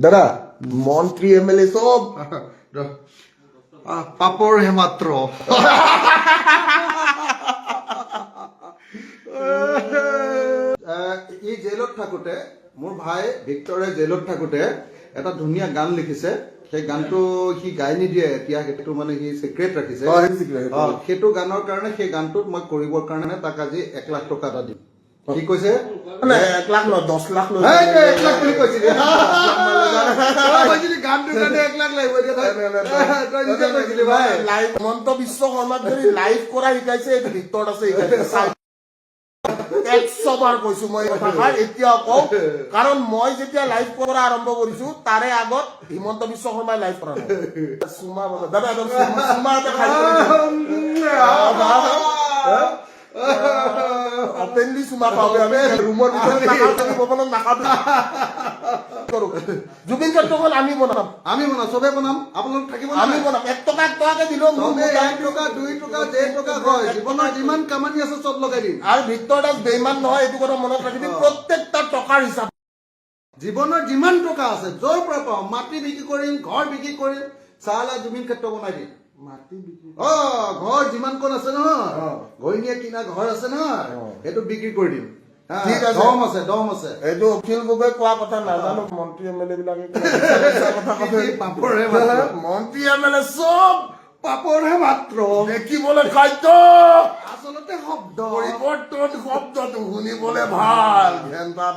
দাদা মন্ত্ৰী এমএলএ সব পাপৰ হে মাত্ৰ ই জেলত থাকোতে মোৰ ভাই ভিক্টৰে জেলত থাকোতে এটা ধুনীয়া গান লিখিছে সেই গানটো সি গাই নিদিয়ে এতিয়া সেইটো মানে সি সিক্ৰেট ৰাখিছে সেইটো গানৰ কাৰণে সেই গানটোত মই কৰিবৰ কাৰণে তাক আজি 1 লাখ টকা এটা দিম কি কৈছে 1 লাখ ন 10 লাখ লৈ 1 লাখ বুলি কৈছিল গানটোৰ কাৰণে 1 লাখ লাগিব তই নিজে কৈছিলি ভাই লাইভ হিমন্ত বিশ্ব শৰ্মাক যদি লাইভ কৰা শিকাইছে এইটো ভিতৰত আছে 100 বাৰ কৈছো মই এতিয়া কওঁ কাৰণ মই যেতিয়া লাইভ কৰা আৰম্ভ কৰিছো তাৰে আগত হিমন্ত বিশ্ব শৰ্মাই লাইভ কৰা নাই সুমা দাদা সুমা খাই অপেনলি সুমা পাবে আমি ৰুমৰ ভিতৰত নাখাব জুবিন ক্ষেত্ৰখন আমি বনাম চবে বনাম আপোনালোক থাকিব আমি বনাম 1 টকাকে দিলেও 1 টকা 2 টকা 1.5 টকা হয় জীৱনৰ যিমান কামানি আছে চব লগাই দিম আৰু ভিতৰত বেইমান নহয় এইটো কথা মনত ৰাখিবি প্ৰত্যেকটা টকাৰ হিচাপ জীৱনৰ যিমান টকা আছে য'ৰ পৰা পাওঁ মাটি বিক্ৰী কৰিম ঘৰ বিক্ৰী কৰিম চালা জুবিন ক্ষেত্ৰ বনাই দিম মাটি বিক্ৰী ঘৰ যিমান কোন আছে নহয় ঘৈণীয়ে কিনা ঘৰ আছে নহয় সেইটো বিক্ৰী কৰি দিম ঠিক আছে দম আছে এইটো অখিল গগৈ কোৱা কথা নাজানো মন্ত্ৰী এমএলএ বিলাকে পাপৰহে মন্ত্ৰী এমএলএ চব পাপৰহে মাত্ৰ দেখিবলৈ খাদ্য আচলতে শব্দ পৰিৱৰ্তন শব্দটো শুনিবলৈ ভাল ঘেন্টা